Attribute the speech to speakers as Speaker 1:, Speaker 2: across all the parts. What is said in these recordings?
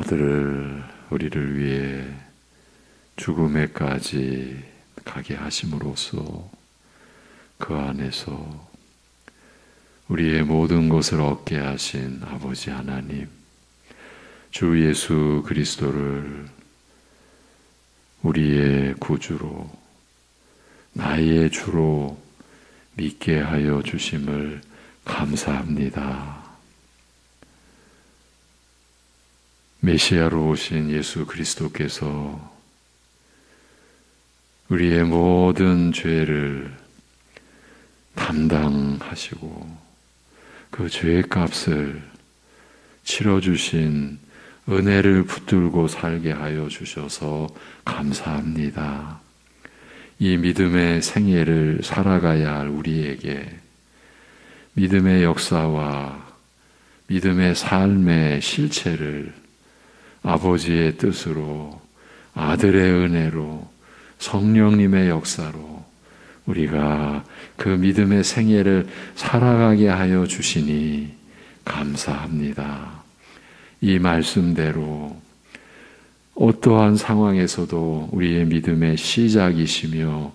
Speaker 1: 아들을 우리를 위해 죽음에까지 가게 하심으로써 그 안에서 우리의 모든 것을 얻게 하신 아버지 하나님, 주 예수 그리스도를 우리의 구주로, 나의 주로 믿게 하여 주심을 감사합니다. 메시아로 오신 예수 그리스도께서 우리의 모든 죄를 담당하시고 그 죄의 값을 치러주신 은혜를 붙들고 살게 하여 주셔서 감사합니다. 이 믿음의 생애를 살아가야 할 우리에게 믿음의 역사와 믿음의 삶의 실체를 아버지의 뜻으로, 아들의 은혜로, 성령님의 역사로 우리가 그 믿음의 생애를 살아가게 하여 주시니 감사합니다. 이 말씀대로 어떠한 상황에서도 우리의 믿음의 시작이시며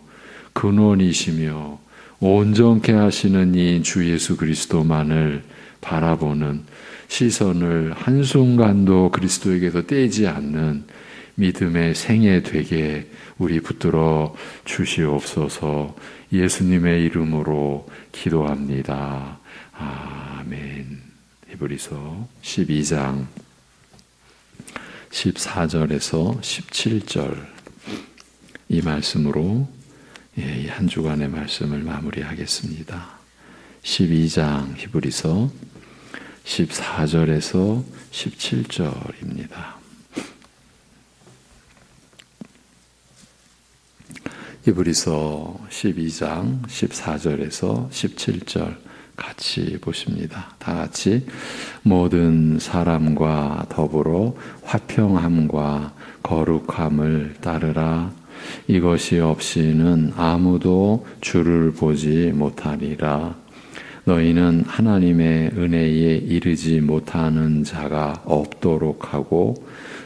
Speaker 1: 근원이시며 온전케 하시는 이 주 예수 그리스도만을 바라보는 시선을 한순간도 그리스도에게서 떼지 않는 믿음의 생애 되게 우리 붙들어 주시옵소서. 예수님의 이름으로 기도합니다. 아멘. 히브리서 12장 14절에서 17절 이 말씀으로 이 한 주간의 말씀을 마무리하겠습니다. 12장 히브리서 14절에서 17절입니다. 히브리서 12장 14절에서 17절 같이 보십니다. 다 같이 모든 사람과 더불어 화평함과 거룩함을 따르라. 이것이 없이는 아무도 주를 보지 못하리라. 너희는 하나님의 은혜에 이르지 못하는 자가 없도록 하고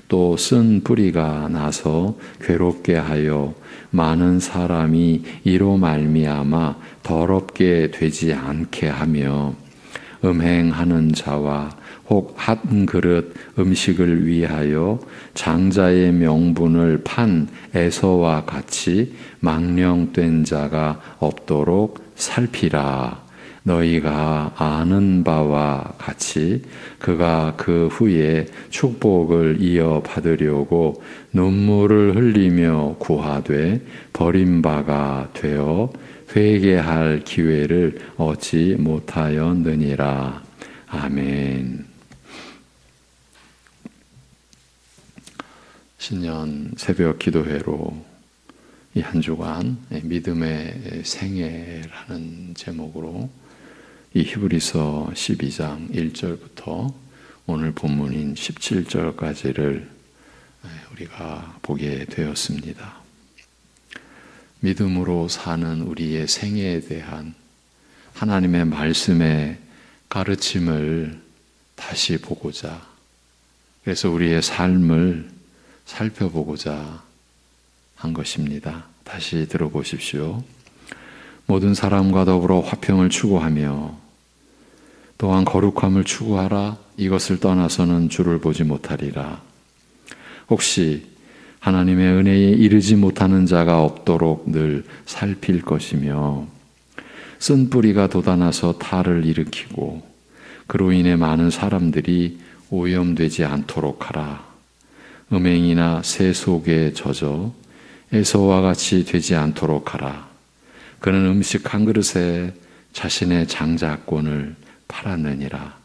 Speaker 1: 또 쓴 뿌리가 나서 괴롭게 하여 많은 사람이 이로 말미암아 더럽게 되지 않게 하며 음행하는 자와 혹 한 그릇 음식을 위하여 장자의 명분을 판 에서와 같이 망령된 자가 없도록 살피라. 너희가 아는 바와 같이 그가 그 후에 축복을 이어받으려고 눈물을 흘리며 구하되 버림바가 되어 회개할 기회를 얻지 못하였느니라. 아멘. 신년 새벽 기도회로 이 한 주간 믿음의 생애라는 제목으로 이 히브리서 12장 1절부터 오늘 본문인 17절까지를 우리가 보게 되었습니다. 믿음으로 사는 우리의 생애에 대한 하나님의 말씀의 가르침을 다시 보고자, 그래서 우리의 삶을 살펴보고자 한 것입니다. 다시 들어보십시오. 모든 사람과 더불어 화평을 추구하며 또한 거룩함을 추구하라. 이것을 떠나서는 주를 보지 못하리라. 혹시 하나님의 은혜에 이르지 못하는 자가 없도록 늘 살필 것이며 쓴 뿌리가 돋아나서 탈을 일으키고 그로 인해 많은 사람들이 오염되지 않도록 하라. 음행이나 새 속에 젖어 에서와 같이 되지 않도록 하라. 그는 음식 한 그릇에 자신의 장자권을 팔았느니라.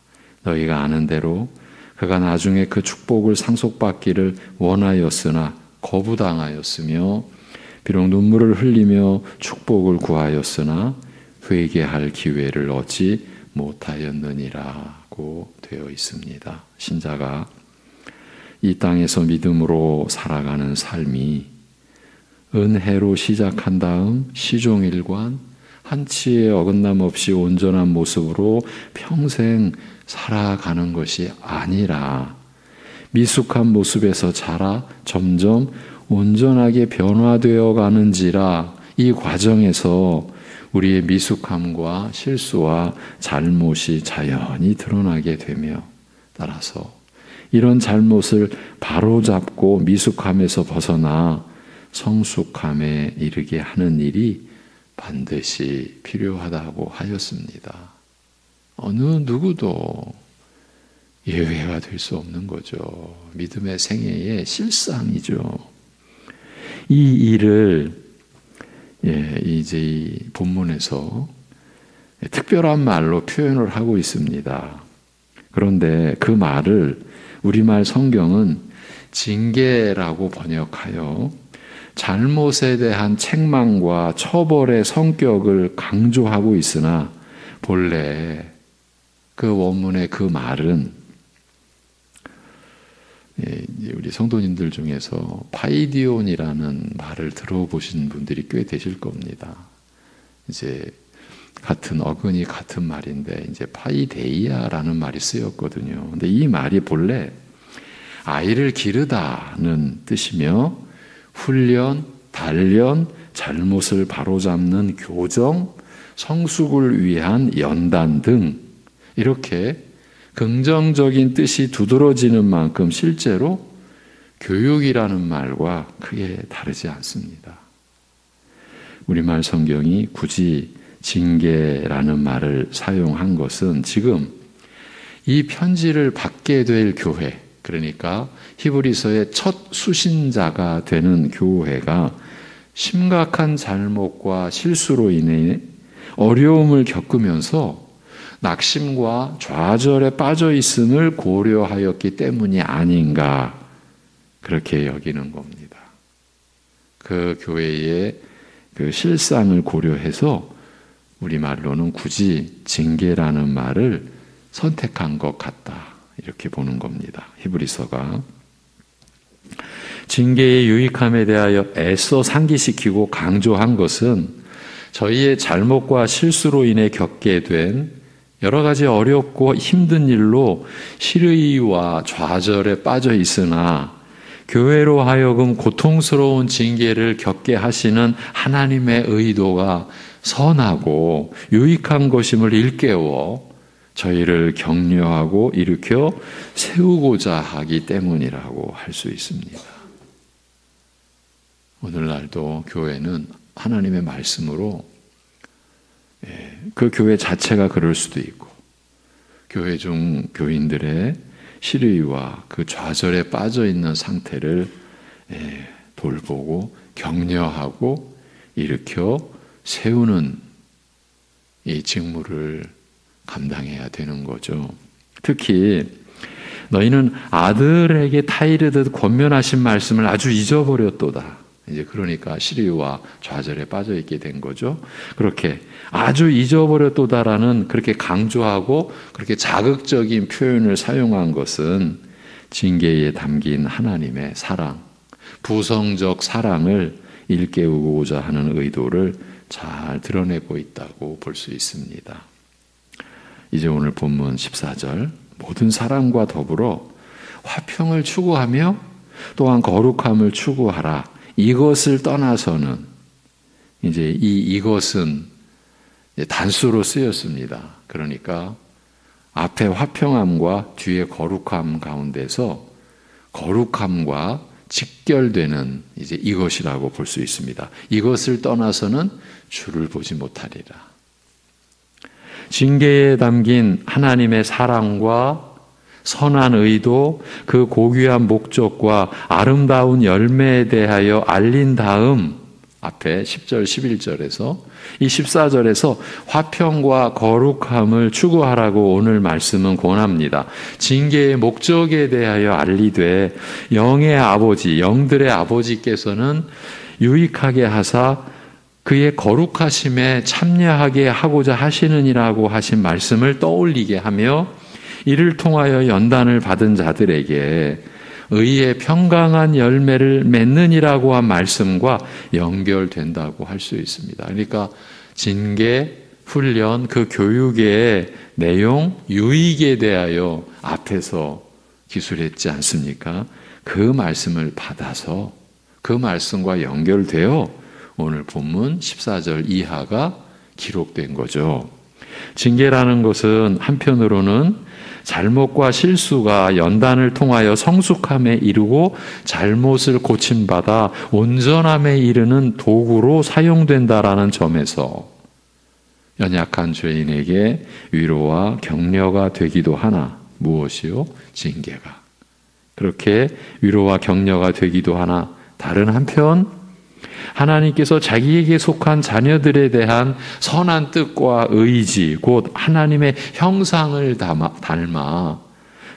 Speaker 1: 너희가 아는 대로 그가 나중에 그 축복을 상속받기를 원하였으나 거부당하였으며 비록 눈물을 흘리며 축복을 구하였으나 회개할 기회를 얻지 못하였느니라고 되어 있습니다. 신자가 이 땅에서 믿음으로 살아가는 삶이 은혜로 시작한 다음 시종일관 한치의 어긋남 없이 온전한 모습으로 평생 살아가는 것이 아니라 미숙한 모습에서 자라 점점 온전하게 변화되어 가는지라. 이 과정에서 우리의 미숙함과 실수와 잘못이 자연히 드러나게 되며, 따라서 이런 잘못을 바로잡고 미숙함에서 벗어나 성숙함에 이르게 하는 일이 반드시 필요하다고 하였습니다. 어느 누구도 예외가 될 수 없는 거죠. 믿음의 생애의 실상이죠. 이 일을 이제 이 본문에서 특별한 말로 표현을 하고 있습니다. 그런데 그 말을 우리말 성경은 징계라고 번역하여 잘못에 대한 책망과 처벌의 성격을 강조하고 있으나, 본래 그 원문의 그 말은 우리 성도님들 중에서 파이디온이라는 말을 들어보신 분들이 꽤 되실 겁니다. 이제 같은 어근이 같은 말인데 이제 파이데이아라는 말이 쓰였거든요. 근데 이 말이 본래 아이를 기르다는 뜻이며, 훈련, 단련, 잘못을 바로잡는 교정, 성숙을 위한 연단 등 이렇게 긍정적인 뜻이 두드러지는 만큼 실제로 교육이라는 말과 크게 다르지 않습니다. 우리말 성경이 굳이 징계라는 말을 사용한 것은 지금 이 편지를 받게 될 교회, 그러니까 히브리서의 첫 수신자가 되는 교회가 심각한 잘못과 실수로 인해 어려움을 겪으면서 낙심과 좌절에 빠져 있음을 고려하였기 때문이 아닌가, 그렇게 여기는 겁니다. 그 교회의 그 실상을 고려해서 우리말로는 굳이 징계라는 말을 선택한 것 같다, 이렇게 보는 겁니다. 히브리서가 징계의 유익함에 대하여 애써 상기시키고 강조한 것은 저희의 잘못과 실수로 인해 겪게 된 여러 가지 어렵고 힘든 일로 실의와 좌절에 빠져 있으나 교회로 하여금 고통스러운 징계를 겪게 하시는 하나님의 의도가 선하고 유익한 것임을 일깨워 저희를 격려하고 일으켜 세우고자 하기 때문이라고 할 수 있습니다. 오늘날도 교회는 하나님의 말씀으로, 그 교회 자체가 그럴 수도 있고 교회 중 교인들의 실의와 그 좌절에 빠져 있는 상태를 돌보고 격려하고 일으켜 세우는 이 직무를 감당해야 되는 거죠. 특히 너희는 아들에게 타이르듯 권면하신 말씀을 아주 잊어버렸도다. 이제 그러니까 실의와 좌절에 빠져 있게 된 거죠. 그렇게 아주 잊어버렸도다라는 그렇게 강조하고 그렇게 자극적인 표현을 사용한 것은 징계에 담긴 하나님의 사랑, 부성적 사랑을 일깨우고자 하는 의도를 잘 드러내고 있다고 볼 수 있습니다. 이제 오늘 본문 14절, 모든 사랑과 더불어 화평을 추구하며 또한 거룩함을 추구하라. 이것을 떠나서는, 이제 이것은 단수로 쓰였습니다. 그러니까 앞에 화평함과 뒤에 거룩함 가운데서 거룩함과 직결되는 이제 이것이라고 볼 수 있습니다. 이것을 떠나서는 주를 보지 못하리라. 징계에 담긴 하나님의 사랑과 선한 의도, 그 고귀한 목적과 아름다운 열매에 대하여 알린 다음 앞에 10절, 11절에서 이 14절에서 화평과 거룩함을 추구하라고 오늘 말씀은 권합니다. 징계의 목적에 대하여 알리되 영의 아버지, 영들의 아버지께서는 유익하게 하사 그의 거룩하심에 참여하게 하고자 하시느니라고 하신 말씀을 떠올리게 하며 이를 통하여 연단을 받은 자들에게 의의 평강한 열매를 맺느니라고 한 말씀과 연결된다고 할 수 있습니다. 그러니까 징계, 훈련, 그 교육의 내용, 유익에 대하여 앞에서 기술했지 않습니까? 그 말씀을 받아서 그 말씀과 연결되어 오늘 본문 14절 이하가 기록된 거죠. 징계라는 것은 한편으로는 잘못과 실수가 연단을 통하여 성숙함에 이르고 잘못을 고침받아 온전함에 이르는 도구로 사용된다라는 점에서 연약한 죄인에게 위로와 격려가 되기도 하나 무엇이요? 징계가. 그렇게 위로와 격려가 되기도 하나 다른 한편 하나님께서 자기에게 속한 자녀들에 대한 선한 뜻과 의지, 곧 하나님의 형상을 닮아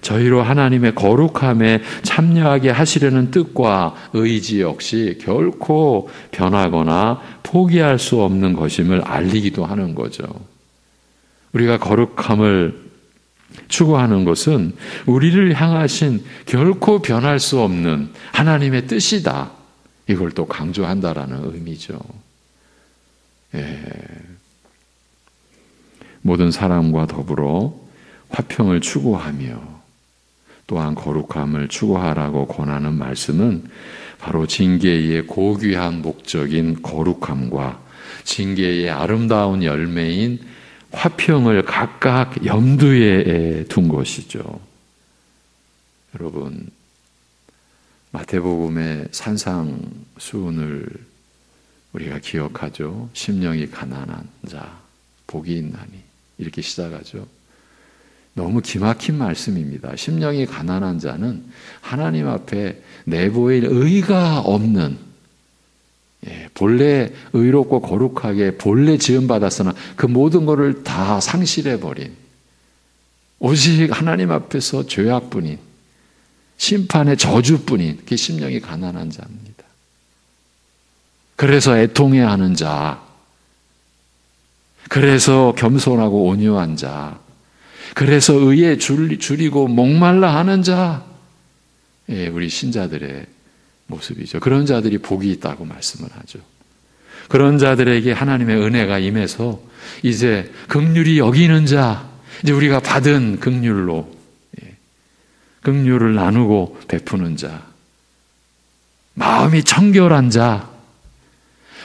Speaker 1: 저희로 하나님의 거룩함에 참여하게 하시려는 뜻과 의지 역시 결코 변하거나 포기할 수 없는 것임을 알리기도 하는 거죠. 우리가 거룩함을 추구하는 것은 우리를 향하신 결코 변할 수 없는 하나님의 뜻이다. 이걸 또 강조한다라는 의미죠. 모든 사람과 더불어 화평을 추구하며 또한 거룩함을 추구하라고 권하는 말씀은 바로 징계의 고귀한 목적인 거룩함과 징계의 아름다운 열매인 화평을 각각 염두에 둔 것이죠. 여러분, 마태복음의 산상수훈을 우리가 기억하죠. 심령이 가난한 자, 복이 있나니 이렇게 시작하죠. 너무 기막힌 말씀입니다. 심령이 가난한 자는 하나님 앞에 내보일 의가 없는, 본래 의롭고 거룩하게 본래 지음받았으나 그 모든 것을 다 상실해버린 오직 하나님 앞에서 죄악뿐인 심판의 저주뿐인 그게 심령이 가난한 자입니다. 그래서 애통해하는 자, 그래서 겸손하고 온유한 자, 그래서 의에 줄이고 목말라 하는 자, 우리 신자들의 모습이죠. 그런 자들이 복이 있다고 말씀을 하죠. 그런 자들에게 하나님의 은혜가 임해서 이제 긍휼히 여기는 자, 이제 우리가 받은 긍휼로 긍휼을 나누고 베푸는 자, 마음이 청결한 자,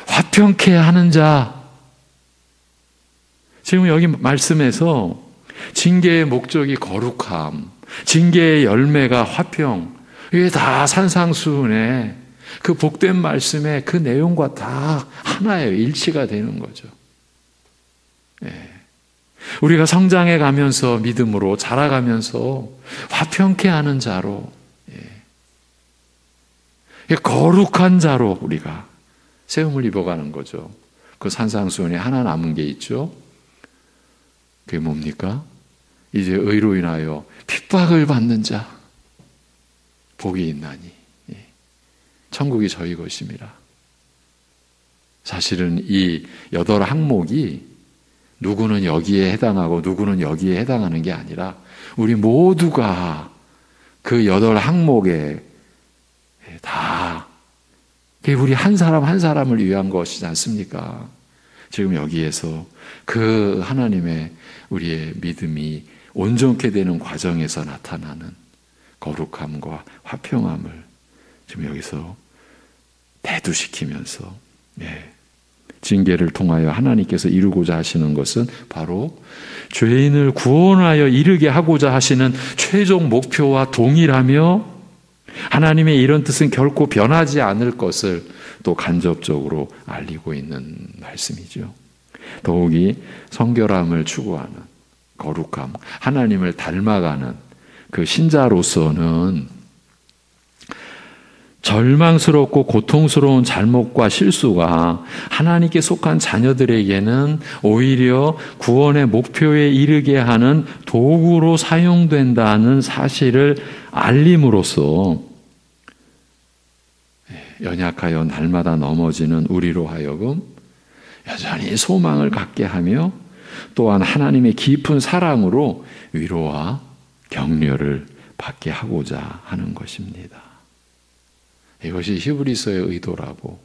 Speaker 1: 화평케 하는 자. 지금 여기 말씀에서 징계의 목적이 거룩함, 징계의 열매가 화평, 이게 다 산상수훈의 그 복된 말씀의 그 내용과 다 하나예요. 일치가 되는 거죠. 우리가 성장해 가면서 믿음으로 자라가면서 화평케 하는 자로, 거룩한 자로 우리가 세움을 입어가는 거죠. 그 산상수훈에 하나 남은 게 있죠. 그게 뭡니까? 이제 의로 인하여 핍박을 받는 자 복이 있나니 천국이 저희 것입니다. 사실은 이 8항목이 누구는 여기에 해당하고 누구는 여기에 해당하는 게 아니라 우리 모두가 그 8항목에 다 우리 한 사람 한 사람을 위한 것이지 않습니까? 지금 여기에서 그 하나님의 우리의 믿음이 온전케 되는 과정에서 나타나는 거룩함과 화평함을 지금 여기서 대두시키면서 징계를 통하여 하나님께서 이루고자 하시는 것은 바로 죄인을 구원하여 이르게 하고자 하시는 최종 목표와 동일하며 하나님의 이런 뜻은 결코 변하지 않을 것을 또 간접적으로 알리고 있는 말씀이죠. 더욱이 성결함을 추구하는 거룩함, 하나님을 닮아가는 그 신자로서는 절망스럽고 고통스러운 잘못과 실수가 하나님께 속한 자녀들에게는 오히려 구원의 목표에 이르게 하는 도구로 사용된다는 사실을 알림으로써 연약하여 날마다 넘어지는 우리로 하여금 여전히 소망을 갖게 하며 또한 하나님의 깊은 사랑으로 위로와 격려를 받게 하고자 하는 것입니다. 이것이 히브리서의 의도라고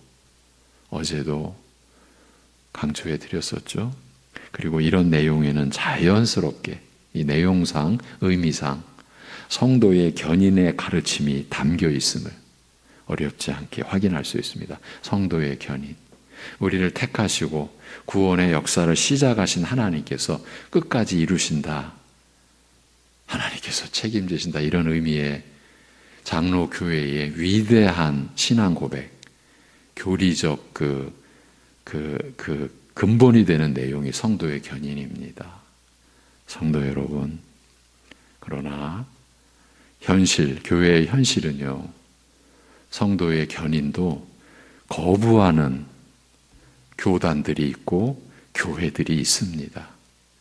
Speaker 1: 어제도 강조해 드렸었죠. 그리고 이런 내용에는 자연스럽게 이 내용상, 의미상 성도의 견인의 가르침이 담겨 있음을 어렵지 않게 확인할 수 있습니다. 성도의 견인. 우리를 택하시고 구원의 역사를 시작하신 하나님께서 끝까지 이루신다. 하나님께서 책임지신다. 이런 의미의 장로교회의 위대한 신앙 고백, 교리적 근본이 되는 내용이 성도의 견인입니다. 성도 여러분, 그러나 교회의 현실은요, 성도의 견인도 거부하는 교단들이 있고 교회들이 있습니다.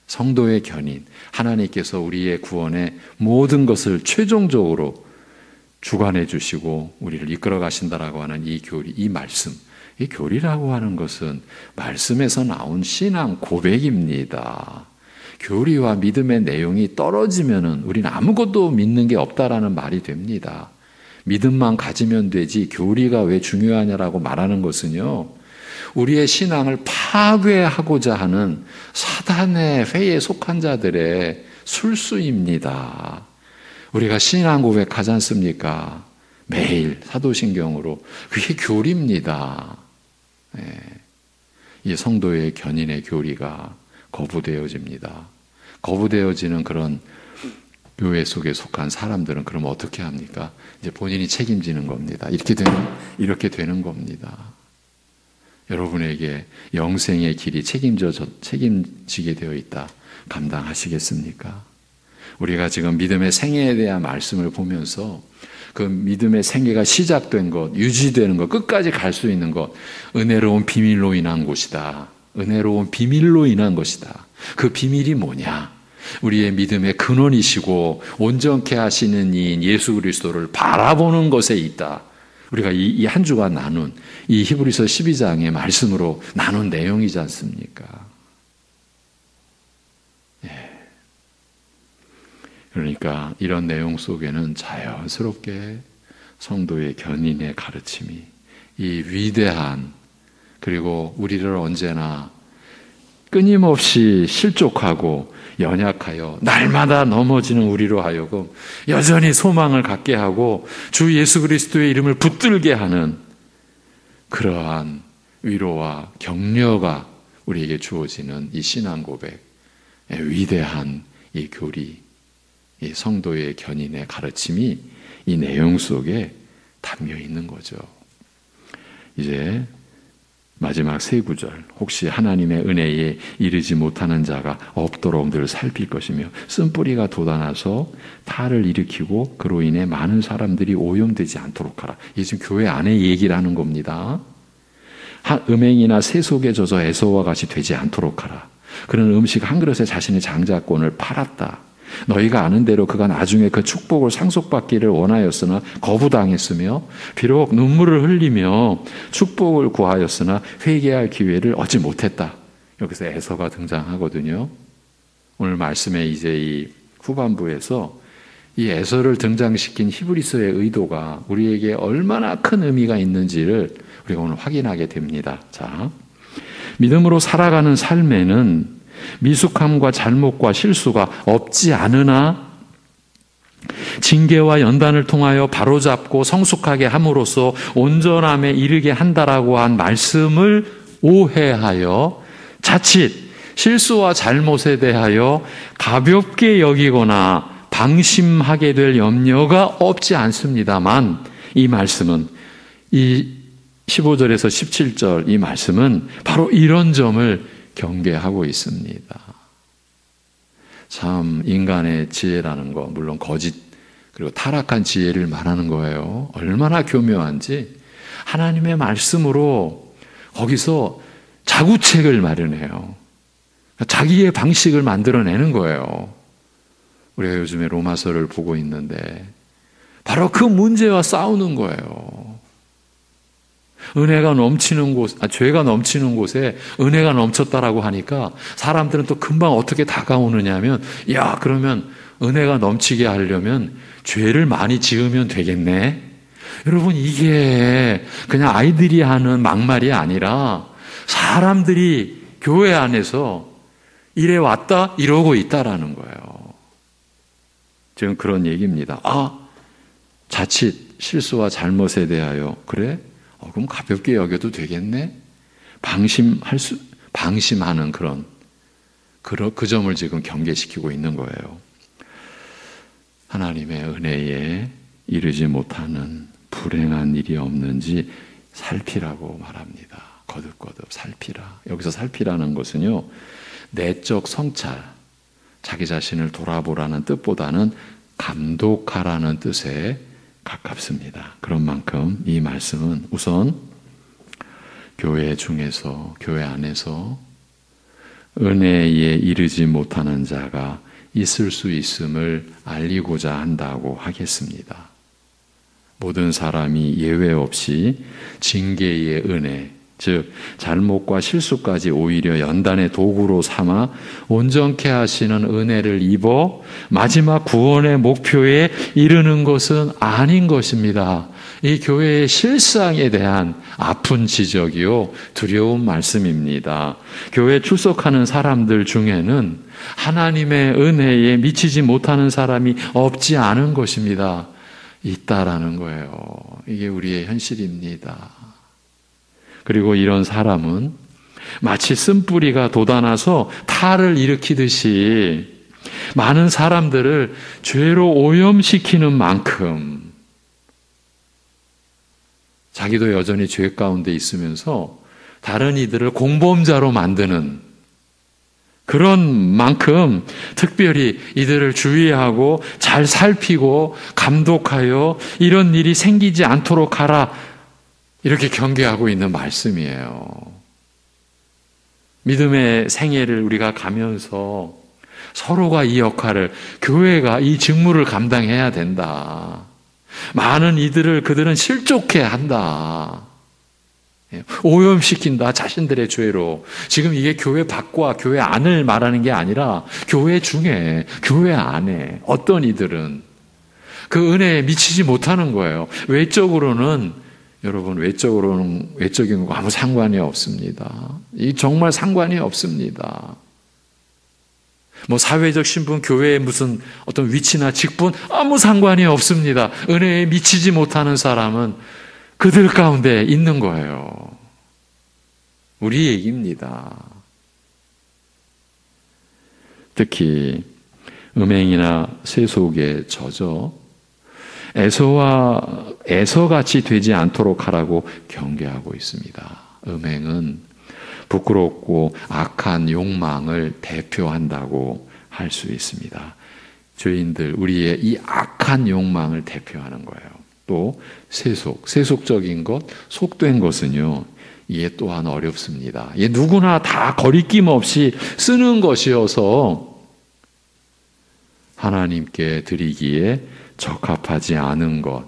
Speaker 1: 성도의 견인, 하나님께서 우리의 구원의 모든 것을 최종적으로 주관해 주시고 우리를 이끌어 가신다라고 하는 이 교리, 이 말씀, 이 교리라고 하는 것은 말씀에서 나온 신앙 고백입니다. 교리와 믿음의 내용이 떨어지면은 우리는 아무것도 믿는 게 없다라는 말이 됩니다. 믿음만 가지면 되지 교리가 왜 중요하냐라고 말하는 것은요, 우리의 신앙을 파괴하고자 하는 사단의 회에 속한 자들의 술수입니다. 우리가 신앙 고백하지 않습니까? 매일 사도신경으로. 그게 교리입니다. 이 성도의 견인의 교리가 거부되어집니다. 거부되어지는 그런 교회 속에 속한 사람들은 그럼 어떻게 합니까? 이제 본인이 책임지는 겁니다. 이렇게 되는 겁니다. 여러분에게 영생의 길이 책임지게 되어 있다. 감당하시겠습니까? 우리가 지금 믿음의 생애에 대한 말씀을 보면서 그 믿음의 생애가 시작된 것, 유지되는 것, 끝까지 갈 수 있는 것, 은혜로운 비밀로 인한 것이다. 은혜로운 비밀로 인한 것이다. 그 비밀이 뭐냐? 우리의 믿음의 근원이시고 온전케 하시는 이인 예수 그리스도를 바라보는 것에 있다. 우리가 이 한 주간 나눈 이 히브리서 12장의 말씀으로 나눈 내용이지 않습니까? 그러니까 이런 내용 속에는 자연스럽게 성도의 견인의 가르침이, 이 위대한, 그리고 우리를 언제나 끊임없이 실족하고 연약하여 날마다 넘어지는 우리로 하여금 여전히 소망을 갖게 하고 주 예수 그리스도의 이름을 붙들게 하는 그러한 위로와 격려가 우리에게 주어지는 이 신앙 고백의 위대한 이 교리, 이 성도의 견인의 가르침이 이 내용 속에 담겨 있는 거죠. 이제 마지막 세 구절, 혹시 하나님의 은혜에 이르지 못하는 자가 없도록 늘 살필 것이며 쓴뿌리가 돋아나서 탈을 일으키고 그로 인해 많은 사람들이 오염되지 않도록 하라. 이게 지금 교회 안에 얘기를 하는 겁니다. 음행이나 세속에 젖어 에서와 같이 되지 않도록 하라. 그는 음식 한 그릇에 자신의 장자권을 팔았다. 너희가 아는 대로 그가 나중에 그 축복을 상속받기를 원하였으나 거부당했으며 비록 눈물을 흘리며 축복을 구하였으나 회개할 기회를 얻지 못했다. 여기서 에서가 등장하거든요. 오늘 말씀의 이제 이 후반부에서 이 에서를 등장시킨 히브리서의 의도가 우리에게 얼마나 큰 의미가 있는지를 우리가 오늘 확인하게 됩니다. 자, 믿음으로 살아가는 삶에는 미숙함과 잘못과 실수가 없지 않으나 징계와 연단을 통하여 바로잡고 성숙하게 함으로써 온전함에 이르게 한다라고 한 말씀을 오해하여 자칫 실수와 잘못에 대하여 가볍게 여기거나 방심하게 될 염려가 없지 않습니다만, 이 말씀은, 이 15절에서 17절 이 말씀은 바로 이런 점을 경계하고 있습니다. 참 인간의 지혜라는 거, 물론 거짓 그리고 타락한 지혜를 말하는 거예요. 얼마나 교묘한지 하나님의 말씀으로 거기서 자구책을 마련해요. 자기의 방식을 만들어내는 거예요. 우리가 요즘에 로마서를 보고 있는데 바로 그 문제와 싸우는 거예요. 은혜가 넘치는 곳, 죄가 넘치는 곳에 은혜가 넘쳤다라고 하니까 사람들은 또 금방 어떻게 다가오느냐 하면, 야, 그러면 은혜가 넘치게 하려면 죄를 많이 지으면 되겠네. 여러분, 이게 그냥 아이들이 하는 막말이 아니라 사람들이 교회 안에서 이래 왔다 이러고 있다라는 거예요. 지금 그런 얘기입니다. 자칫 실수와 잘못에 대하여 그래? 그럼 가볍게 여겨도 되겠네? 방심하는 그 점을 지금 경계시키고 있는 거예요. 하나님의 은혜에 이르지 못하는 불행한 일이 없는지 살피라고 말합니다. 거듭거듭 살피라. 여기서 살피라는 것은요, 내적 성찰, 자기 자신을 돌아보라는 뜻보다는 감독하라는 뜻에 가깝습니다. 그런 만큼 이 말씀은 우선 교회 중에서, 교회 안에서 은혜에 이르지 못하는 자가 있을 수 있음을 알리고자 한다고 하겠습니다. 모든 사람이 예외 없이 징계의 은혜, 즉 잘못과 실수까지 오히려 연단의 도구로 삼아 온전케 하시는 은혜를 입어 마지막 구원의 목표에 이르는 것은 아닌 것입니다. 이 교회의 실상에 대한 아픈 지적이요, 두려운 말씀입니다. 교회에 출석하는 사람들 중에는 하나님의 은혜에 미치지 못하는 사람이 없지 않은 것입니다. 있다라는 거예요. 이게 우리의 현실입니다. 그리고 이런 사람은 마치 쓴뿌리가 돋아나서 탈을 일으키듯이 많은 사람들을 죄로 오염시키는 만큼 자기도 여전히 죄 가운데 있으면서 다른 이들을 공범자로 만드는 그런 만큼 특별히 이들을 주의하고 잘 살피고 감독하여 이런 일이 생기지 않도록 하라, 이렇게 경계하고 있는 말씀이에요. 믿음의 생애를 우리가 가면서 서로가 이 역할을, 교회가 이 직무를 감당해야 된다. 많은 그들은 실족해 한다. 오염시킨다, 자신들의 죄로. 지금 이게 교회 밖과 교회 안을 말하는 게 아니라 교회 중에, 교회 안에 어떤 이들은 그 은혜에 미치지 못하는 거예요. 외적으로는, 여러분, 외적인 거 아무 상관이 없습니다. 이 정말 상관이 없습니다. 사회적 신분, 교회의 무슨 어떤 위치나 직분, 아무 상관이 없습니다. 은혜에 미치지 못하는 사람은 그들 가운데 있는 거예요. 우리 얘기입니다. 특히 음행이나 세속에 젖어 에서같이 되지 않도록 하라고 경계하고 있습니다. 음행은 부끄럽고 악한 욕망을 대표한다고 할 수 있습니다. 죄인들, 우리의 이 악한 욕망을 대표하는 거예요. 또 세속적인 것, 속된 것은요, 이게 또한 어렵습니다. 이게 누구나 다 거리낌 없이 쓰는 것이어서 하나님께 드리기에 적합하지 않은 것,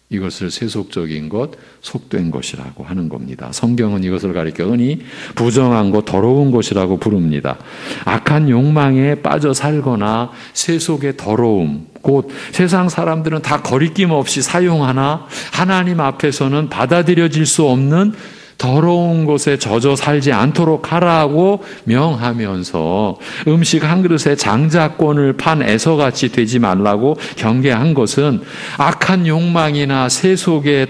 Speaker 1: 이것을 세속적인 것, 속된 것이라고 하는 겁니다. 성경은 이것을 가리켜 흔히 부정한 것, 더러운 것이라고 부릅니다. 악한 욕망에 빠져 살거나 세속의 더러움, 곧 세상 사람들은 다 거리낌 없이 사용하나 하나님 앞에서는 받아들여질 수 없는 더러운 것에 젖어 살지 않도록 하라고 명하면서 음식 한 그릇에 장자권을 판 에서같이 되지 말라고 경계한 것은 악한 욕망이나 세속의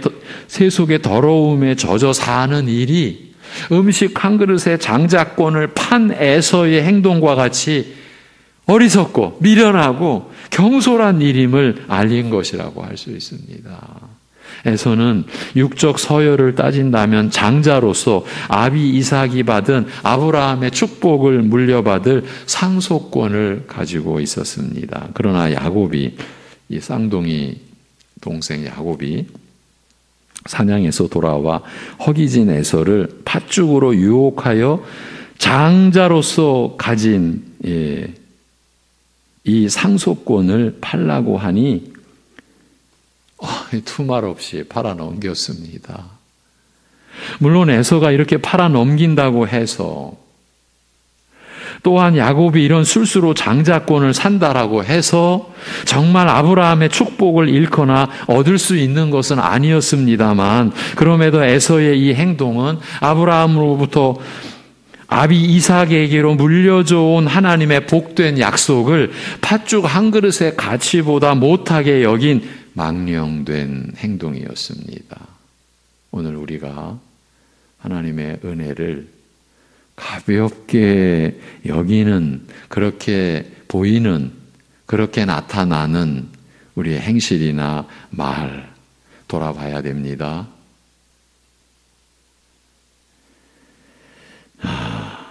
Speaker 1: 더러움에 젖어 사는 일이 음식 한 그릇에 장자권을 판 에서의 행동과 같이 어리석고 미련하고 경솔한 일임을 알린 것이라고 할 수 있습니다. 에서는 육적 서열을 따진다면 장자로서 아비 이삭이 받은 아브라함의 축복을 물려받을 상속권을 가지고 있었습니다. 그러나 야곱이, 이 쌍둥이 동생 야곱이 사냥에서 돌아와 허기진 에서를 팥죽으로 유혹하여 장자로서 가진 이 상속권을 팔라고 하니 두말 없이 팔아넘겼습니다. 물론 에서가 이렇게 팔아넘긴다고 해서, 또한 야곱이 이런 술수로 장자권을 산다라고 해서 정말 아브라함의 축복을 잃거나 얻을 수 있는 것은 아니었습니다만, 그럼에도 에서의 이 행동은 아비 이삭에게로 물려줘 온 하나님의 복된 약속을 팥죽 한 그릇의 가치보다 못하게 여긴 망령된 행동이었습니다. 오늘 우리가 하나님의 은혜를 가볍게 여기는, 그렇게 보이는, 그렇게 나타나는 우리의 행실이나 말 돌아봐야 됩니다.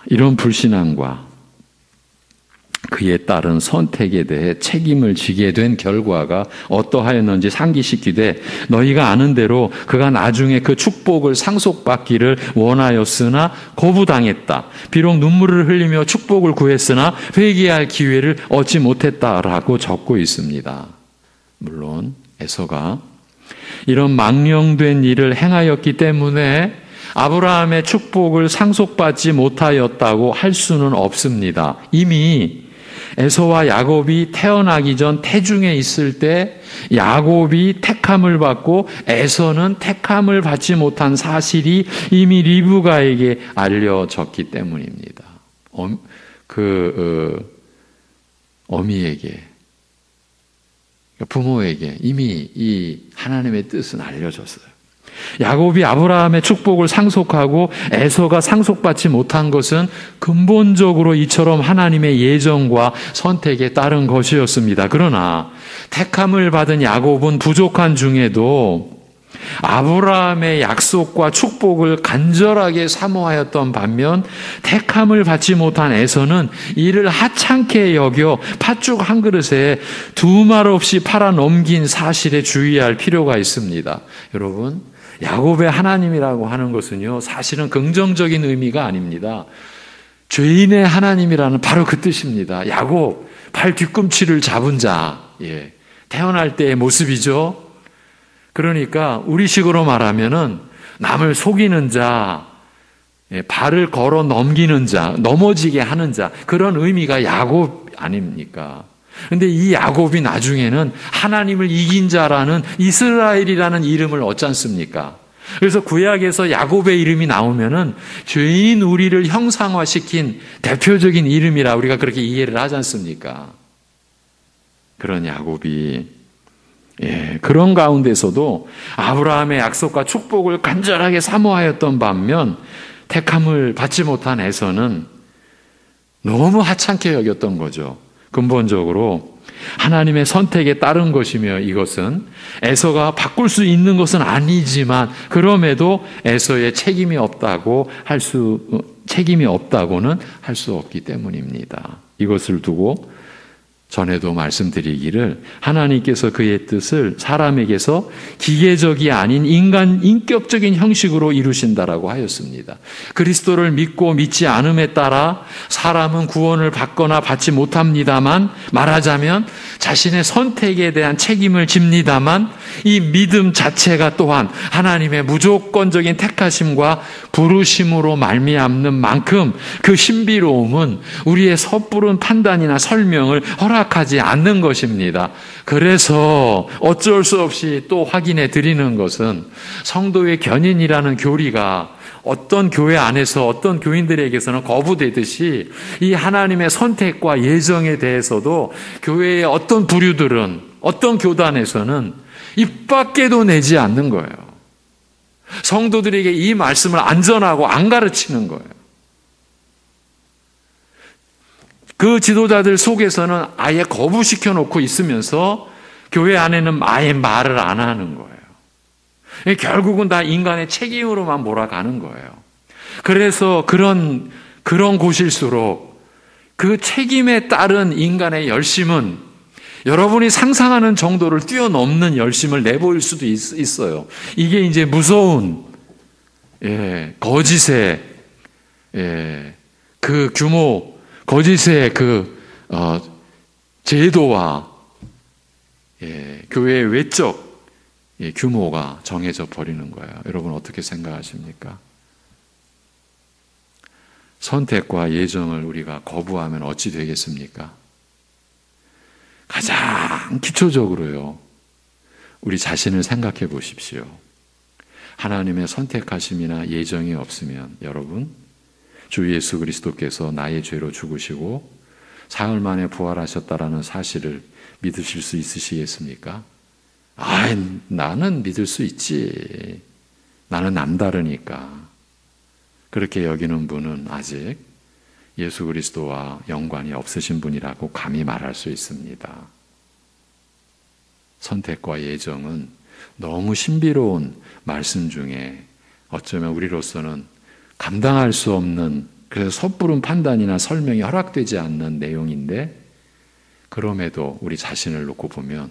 Speaker 1: 이런 불신앙과 그에 따른 선택에 대해 책임을 지게 된 결과가 어떠하였는지 상기시키되 너희가 아는 대로 그가 나중에 그 축복을 상속받기를 원하였으나 거부당했다. 비록 눈물을 흘리며 축복을 구했으나 회개할 기회를 얻지 못했다라고 적고 있습니다. 물론 에서가 이런 망령된 일을 행하였기 때문에 아브라함의 축복을 상속받지 못하였다고 할 수는 없습니다. 이미 에서와 야곱이 태어나기 전 태중에 있을 때 야곱이 택함을 받고 에서는 택함을 받지 못한 사실이 이미 리브가에게 알려졌기 때문입니다. 어미에게, 부모에게 이미 이 하나님의 뜻은 알려졌어요. 야곱이 아브라함의 축복을 상속하고 에서가 상속받지 못한 것은 근본적으로 이처럼 하나님의 예정과 선택에 따른 것이었습니다. 그러나 택함을 받은 야곱은 부족한 중에도 아브라함의 약속과 축복을 간절하게 사모하였던 반면 택함을 받지 못한 에서는 이를 하찮게 여겨 팥죽 한 그릇에 두 말 없이 팔아 넘긴 사실에 주의할 필요가 있습니다. 여러분, 야곱의 하나님이라고 하는 것은요, 사실은 긍정적인 의미가 아닙니다. 죄인의 하나님이라는 바로 그 뜻입니다. 야곱, 발 뒤꿈치를 잡은 자, 태어날 때의 모습이죠. 그러니까 우리식으로 말하면은 남을 속이는 자, 발을 걸어 넘기는 자, 넘어지게 하는 자, 그런 의미가 야곱 아닙니까? 근데 이 야곱이 나중에는 하나님을 이긴 자라는 이스라엘이라는 이름을 얻지 않습니까? 그래서 구약에서 야곱의 이름이 나오면은 죄인 우리를 형상화시킨 대표적인 이름이라 우리가 그렇게 이해를 하지 않습니까? 그런 야곱이 그런 가운데서도 아브라함의 약속과 축복을 간절하게 사모하였던 반면 택함을 받지 못한 에서는 너무 하찮게 여겼던 거죠. 근본적으로 하나님의 선택에 따른 것이며 이것은 에서가 바꿀 수 있는 것은 아니지만 그럼에도 에서의 책임이 없다고는 할 수 없기 때문입니다. 이것을 두고 전에도 말씀드리기를 하나님께서 그의 뜻을 사람에게서 기계적이 아닌 인격적인 형식으로 이루신다라고 하였습니다. 그리스도를 믿고 믿지 않음에 따라 사람은 구원을 받거나 받지 못합니다만, 말하자면 자신의 선택에 대한 책임을 집니다만 이 믿음 자체가 또한 하나님의 무조건적인 택하심과 부르심으로 말미암는 만큼 그 신비로움은 우리의 섣부른 판단이나 설명을 허락하지 않는 것입니다. 그래서 어쩔 수 없이 또 확인해 드리는 것은 성도의 견인이라는 교리가 어떤 교회 안에서 어떤 교인들에게서는 거부되듯이 이 하나님의 선택과 예정에 대해서도 교회의 어떤 부류들은, 어떤 교단에서는 입 밖에도 내지 않는 거예요. 성도들에게 이 말씀을 안 전하고 안 가르치는 거예요. 그 지도자들 속에서는 아예 거부시켜 놓고 있으면서 교회 안에는 아예 말을 안 하는 거예요. 결국은 다 인간의 책임으로만 몰아가는 거예요. 그래서 그런 곳일수록 그 책임에 따른 인간의 열심은 여러분이 상상하는 정도를 뛰어넘는 열심을 내보일 수도 있어요. 이게 이제 무서운 거짓의 그 규모, 거짓의 그 제도와 교회의 외적 규모가 정해져 버리는 거예요. 여러분 어떻게 생각하십니까? 선택과 예정을 우리가 거부하면 어찌 되겠습니까? 가장 기초적으로요, 우리 자신을 생각해 보십시오. 하나님의 선택하심이나 예정이 없으면 여러분 주 예수 그리스도께서 나의 죄로 죽으시고 사흘 만에 부활하셨다라는 사실을 믿으실 수 있으시겠습니까? 나는 믿을 수 있지. 나는 남다르니까. 그렇게 여기는 분은 아직 예수 그리스도와 연관이 없으신 분이라고 감히 말할 수 있습니다. 선택과 예정은 너무 신비로운 말씀 중에 어쩌면 우리로서는 감당할 수 없는, 그래서 섣부른 판단이나 설명이 허락되지 않는 내용인데, 그럼에도 우리 자신을 놓고 보면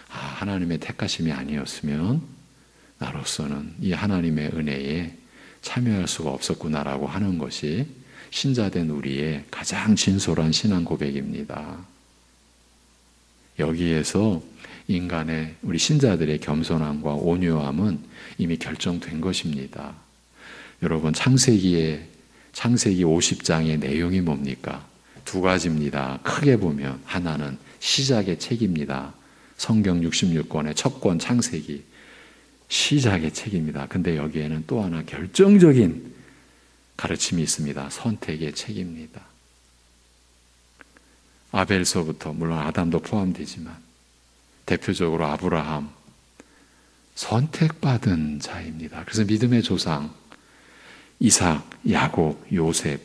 Speaker 1: 하나님의 택하심이 아니었으면 나로서는 이 하나님의 은혜에 참여할 수가 없었구나라고 하는 것이 신자된 우리의 가장 진솔한 신앙 고백입니다. 여기에서 인간의, 우리 신자들의 겸손함과 온유함은 이미 결정된 것입니다. 여러분, 창세기 50장의 내용이 뭡니까? 두 가지입니다. 크게 보면 하나는 시작의 책입니다. 성경 66권의 첫 권 창세기, 시작의 책입니다. 근데 여기에는 또 하나 결정적인 가르침이 있습니다. 선택의 책입니다. 아벨서부터, 물론 아담도 포함되지만 대표적으로 아브라함, 선택받은 자입니다. 그래서 믿음의 조상 이삭, 야곱, 요셉,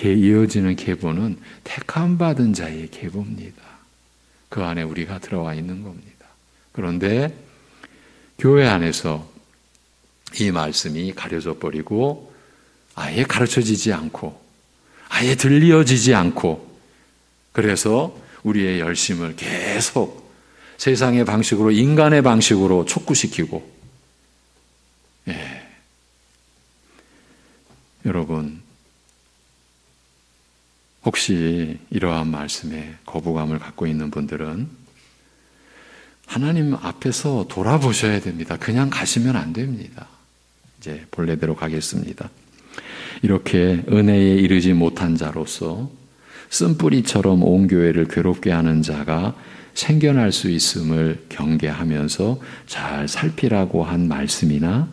Speaker 1: 이어지는 계보는 택함받은 자의 계보입니다. 그 안에 우리가 들어와 있는 겁니다. 그런데 교회 안에서 이 말씀이 가려져 버리고 아예 가르쳐지지 않고 아예 들려지지 않고, 그래서 우리의 열심을 계속 세상의 방식으로, 인간의 방식으로 촉구시키고, 여러분, 혹시 이러한 말씀에 거부감을 갖고 있는 분들은 하나님 앞에서 돌아보셔야 됩니다. 그냥 가시면 안 됩니다. 이제 본래대로 가겠습니다. 이렇게 은혜에 이르지 못한 자로서 쓴뿌리처럼 온 교회를 괴롭게 하는 자가 생겨날 수 있음을 경계하면서 잘 살피라고 한 말씀이나,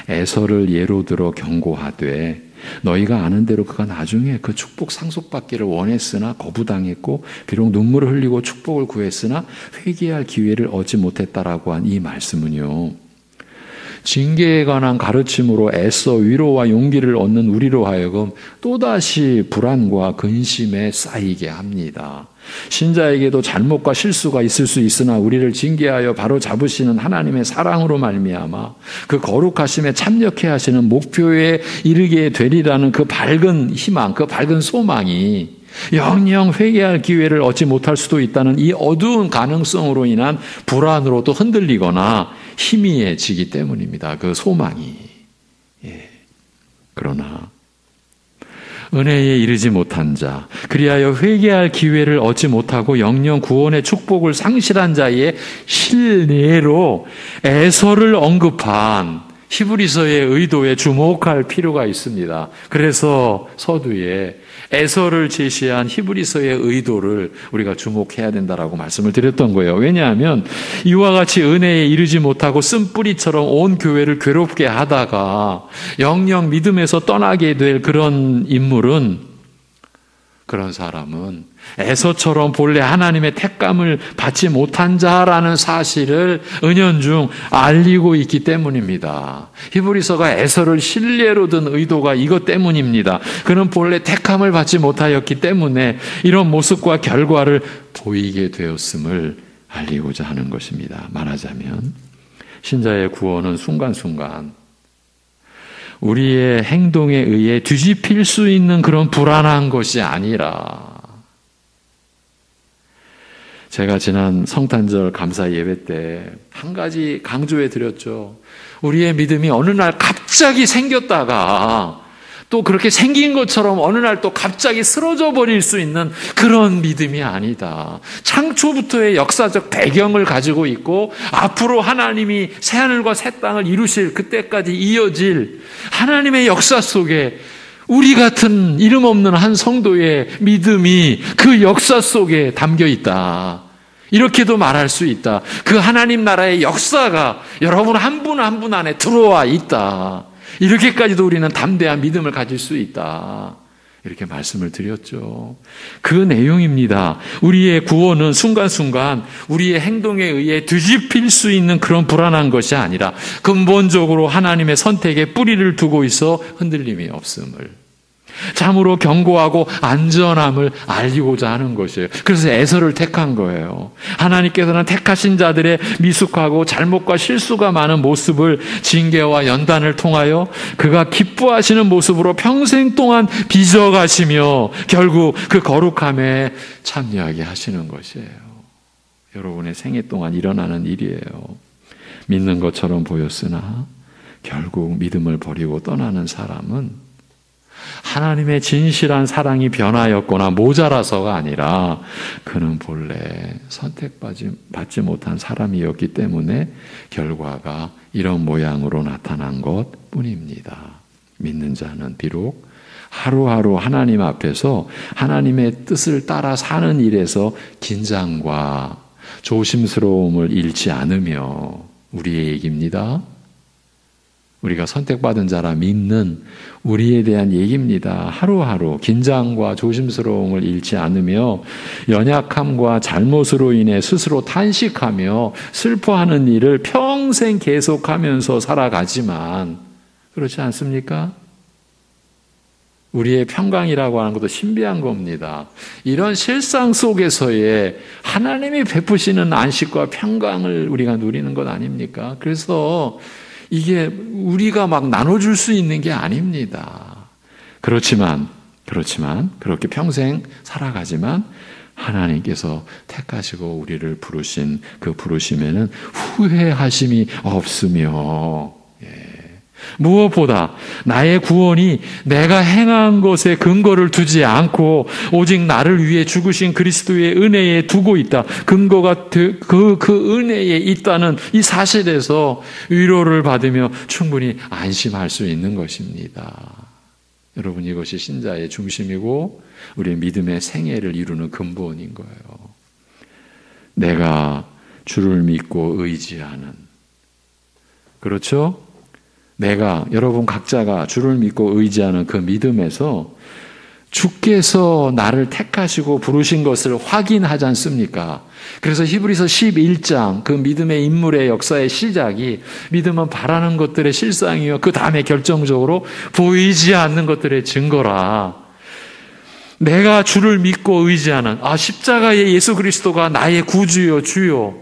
Speaker 1: 에서를 예로 들어 경고하되 너희가 아는 대로 그가 나중에 그 축복 상속받기를 원했으나 거부당했고 비록 눈물을 흘리고 축복을 구했으나 회개할 기회를 얻지 못했다라고 한 이 말씀은요, 징계에 관한 가르침으로 애써 위로와 용기를 얻는 우리로 하여금 또다시 불안과 근심에 쌓이게 합니다. 신자에게도 잘못과 실수가 있을 수 있으나 우리를 징계하여 바로 잡으시는 하나님의 사랑으로 말미암아 그 거룩하심에 참여케 하시는 목표에 이르게 되리라는 그 밝은 희망, 그 밝은 소망이 영영 회개할 기회를 얻지 못할 수도 있다는 이 어두운 가능성으로 인한 불안으로도 흔들리거나 희미해지기 때문입니다. 그 소망이. 그러나 은혜에 이르지 못한 자, 그리하여 회개할 기회를 얻지 못하고 영영 구원의 축복을 상실한 자의 실례로 에서를 언급한 히브리서의 의도에 주목할 필요가 있습니다. 그래서 서두에 에서를 제시한 히브리서의 의도를 우리가 주목해야 된다라고 말씀을 드렸던 거예요. 왜냐하면 이와 같이 은혜에 이르지 못하고 쓴뿌리처럼 온 교회를 괴롭게 하다가 영영 믿음에서 떠나게 될 그런 인물은, 그런 사람은 에서처럼 본래 하나님의 택감을 받지 못한 자라는 사실을 은연중 알리고 있기 때문입니다. 히브리서가 에서를 실례로 든 의도가 이것 때문입니다. 그는 본래 택감을 받지 못하였기 때문에 이런 모습과 결과를 보이게 되었음을 알리고자 하는 것입니다. 말하자면 신자의 구원은 순간순간 우리의 행동에 의해 뒤집힐 수 있는 그런 불안한 것이 아니라, 제가 지난 성탄절 감사 예배 때 한 가지 강조해 드렸죠. 우리의 믿음이 어느 날 갑자기 생겼다가 또 그렇게 생긴 것처럼 어느 날 또 갑자기 쓰러져 버릴 수 있는 그런 믿음이 아니다. 창초부터의 역사적 배경을 가지고 있고 앞으로 하나님이 새하늘과 새 땅을 이루실 그때까지 이어질 하나님의 역사 속에 우리 같은 이름 없는 한 성도의 믿음이 그 역사 속에 담겨 있다. 이렇게도 말할 수 있다. 그 하나님 나라의 역사가 여러분 한 분 한 분 안에 들어와 있다. 이렇게까지도 우리는 담대한 믿음을 가질 수 있다. 이렇게 말씀을 드렸죠. 그 내용입니다. 우리의 구원은 순간순간 우리의 행동에 의해 뒤집힐 수 있는 그런 불안한 것이 아니라 근본적으로 하나님의 선택에 뿌리를 두고 있어 흔들림이 없음을, 참으로 견고하고 안전함을 알리고자 하는 것이에요. 그래서 에서를 택한 거예요. 하나님께서는 택하신 자들의 미숙하고 잘못과 실수가 많은 모습을 징계와 연단을 통하여 그가 기뻐하시는 모습으로 평생 동안 빚어가시며 결국 그 거룩함에 참여하게 하시는 것이에요. 여러분의 생애 동안 일어나는 일이에요. 믿는 것처럼 보였으나 결국 믿음을 버리고 떠나는 사람은 하나님의 진실한 사랑이 변하였거나 모자라서가 아니라 그는 본래 선택받지 못한 사람이었기 때문에 결과가 이런 모양으로 나타난 것뿐입니다. 믿는 자는 비록 하루하루 하나님 앞에서 하나님의 뜻을 따라 사는 일에서 긴장과 조심스러움을 잃지 않으며, 우리의 얘기입니다. 우리가 선택받은 자라 믿는 우리에 대한 얘기입니다. 하루하루 긴장과 조심스러움을 잃지 않으며 연약함과 잘못으로 인해 스스로 탄식하며 슬퍼하는 일을 평생 계속하면서 살아가지만, 그렇지 않습니까? 우리의 평강이라고 하는 것도 신비한 겁니다. 이런 실상 속에서의 하나님이 베푸시는 안식과 평강을 우리가 누리는 것 아닙니까? 그래서 이게 우리가 막 나눠줄 수 있는 게 아닙니다. 그렇지만 그렇게 평생 살아가지만 하나님께서 택하시고 우리를 부르신 그 부르심에는 후회하심이 없으며, 무엇보다 나의 구원이 내가 행한 것에 근거를 두지 않고 오직 나를 위해 죽으신 그리스도의 은혜에 두고 있다. 근거가 그 은혜에 있다는 이 사실에서 위로를 받으며 충분히 안심할 수 있는 것입니다. 여러분, 이것이 신자의 중심이고 우리의 믿음의 생애를 이루는 근본인 거예요. 내가 주를 믿고 의지하는, 그렇죠? 여러분 각자가 주를 믿고 의지하는 그 믿음에서 주께서 나를 택하시고 부르신 것을 확인하지 않습니까? 그래서 히브리서 11장 그 믿음의 인물의 역사의 시작이 믿음은 바라는 것들의 실상이요 그 다음에 결정적으로 보이지 않는 것들의 증거라. 내가 주를 믿고 의지하는, 십자가의 예수 그리스도가 나의 구주요 주요,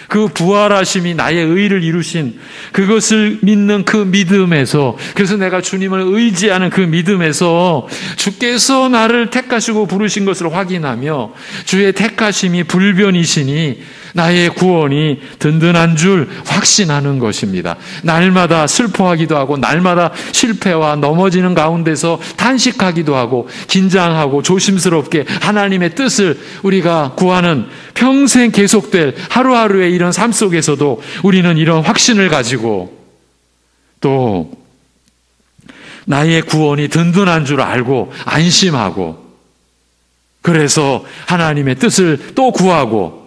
Speaker 1: 그 부활하심이 나의 의를 이루신 그것을 믿는 그 믿음에서, 그래서 내가 주님을 의지하는 그 믿음에서 주께서 나를 택하시고 부르신 것을 확인하며 주의 택하심이 불변이시니 나의 구원이 든든한 줄 확신하는 것입니다. 날마다 슬퍼하기도 하고 날마다 실패와 넘어지는 가운데서 탄식하기도 하고 긴장하고 조심스럽게 하나님의 뜻을 우리가 구하는 평생 계속될 하루하루의 이런 삶 속에서도 우리는 이런 확신을 가지고 또 나의 구원이 든든한 줄 알고 안심하고, 그래서 하나님의 뜻을 또 구하고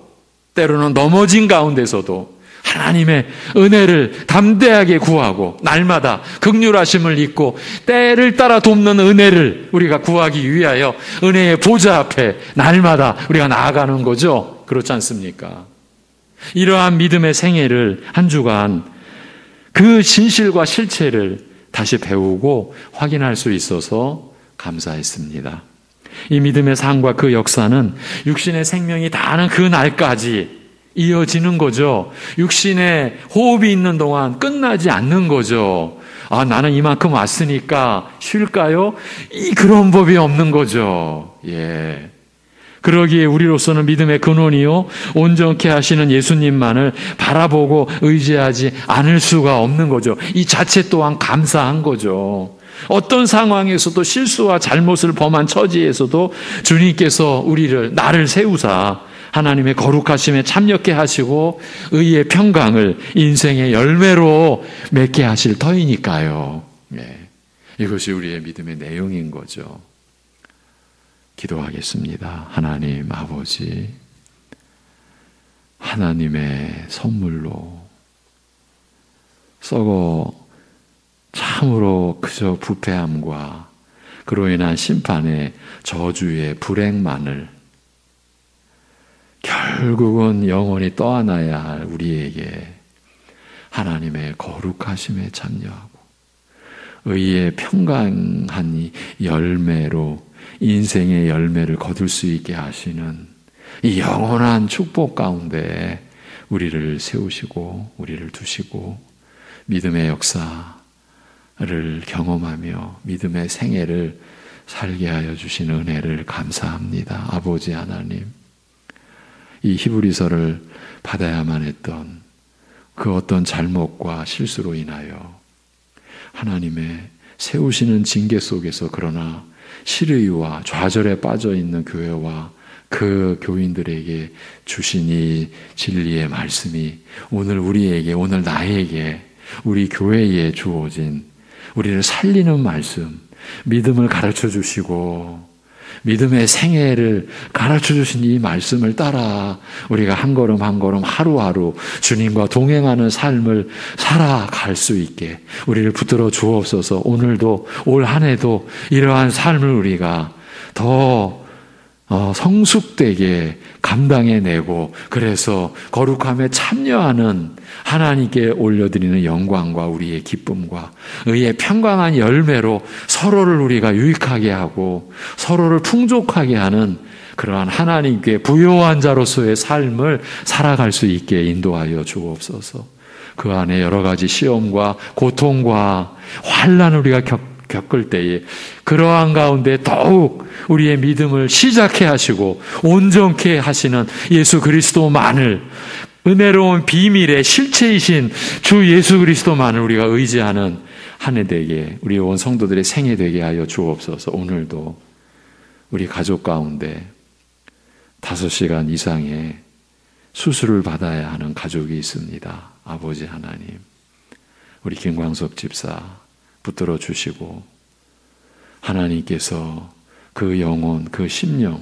Speaker 1: 때로는 넘어진 가운데서도 하나님의 은혜를 담대하게 구하고 날마다 긍휼하심을 잊고 때를 따라 돕는 은혜를 우리가 구하기 위하여 은혜의 보좌 앞에 날마다 우리가 나아가는 거죠. 그렇지 않습니까? 이러한 믿음의 생애를 한 주간 그 진실과 실체를 다시 배우고 확인할 수 있어서 감사했습니다. 이 믿음의 삶과 그 역사는 육신의 생명이 다하는 그 날까지 이어지는 거죠. 육신의 호흡이 있는 동안 끝나지 않는 거죠. 나는 이만큼 왔으니까 쉴까요? 그런 법이 없는 거죠. 그러기에 우리로서는 믿음의 근원이요 온전케 하시는 예수님만을 바라보고 의지하지 않을 수가 없는 거죠. 이 자체 또한 감사한 거죠. 어떤 상황에서도 실수와 잘못을 범한 처지에서도 주님께서 나를 세우사 하나님의 거룩하심에 참여케 하시고 의의 평강을 인생의 열매로 맺게 하실 터이니까요. 이것이 우리의 믿음의 내용인 거죠. 기도하겠습니다. 하나님 아버지, 하나님의 선물로 썩어 참 참으로 그저 부패함과 그로 인한 심판의 저주의 불행만을 결국은 영원히 떠안아야 할 우리에게 하나님의 거룩하심에 참여하고 의의 평강한 열매로 인생의 열매를 거둘 수 있게 하시는 이 영원한 축복 가운데 우리를 세우시고 우리를 두시고 믿음의 역사를 경험하며 믿음의 생애를 살게 하여 주신 은혜를 감사합니다. 아버지 하나님, 이 히브리서를 받아야만 했던 그 어떤 잘못과 실수로 인하여 하나님의 세우시는 징계 속에서 그러나 실의와 좌절에 빠져 있는 교회와 그 교인들에게 주신 이 진리의 말씀이 오늘 우리에게, 오늘 나에게, 우리 교회에 주어진 우리를 살리는 말씀, 믿음을 가르쳐 주시고 믿음의 생애를 가르쳐 주신 이 말씀을 따라 우리가 한 걸음 한 걸음 하루하루 주님과 동행하는 삶을 살아갈 수 있게 우리를 붙들어 주옵소서. 오늘도 올 한 해도 이러한 삶을 우리가 더 성숙되게 감당해내고 그래서 거룩함에 참여하는 하나님께 올려드리는 영광과 우리의 기쁨과 의의 평강한 열매로 서로를 우리가 유익하게 하고 서로를 풍족하게 하는 그러한 하나님께 부요한 자로서의 삶을 살아갈 수 있게 인도하여 주옵소서. 그 안에 여러 가지 시험과 고통과 환난을 우리가 겪을 때에 그러한 가운데 더욱 우리의 믿음을 시작해 하시고 온전케 하시는 예수 그리스도만을, 은혜로운 비밀의 실체이신 주 예수 그리스도만을 우리가 의지하는 한 해 되게, 우리 온 성도들의 생애 되게 하여 주옵소서. 오늘도 우리 가족 가운데 5시간 이상의 수술을 받아야 하는 가족이 있습니다. 아버지 하나님, 우리 김광석 집사 붙들어 주시고 하나님께서 그 영혼, 그 심령,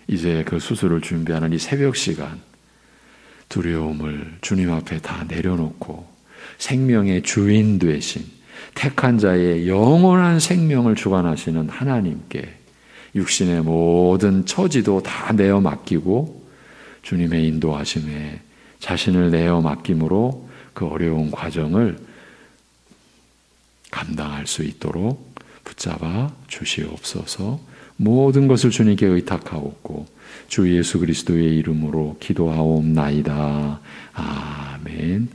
Speaker 1: 이제 그 수술을 준비하는 이 새벽 시간 두려움을 주님 앞에 다 내려놓고 생명의 주인 되신 택한 자의 영원한 생명을 주관하시는 하나님께 육신의 모든 처지도 다 내어 맡기고 주님의 인도하심에 자신을 내어 맡김으로 그 어려운 과정을 감당할 수 있도록 붙잡아 주시옵소서. 모든 것을 주님께 의탁하옵고 주 예수 그리스도의 이름으로 기도하옵나이다. 아멘.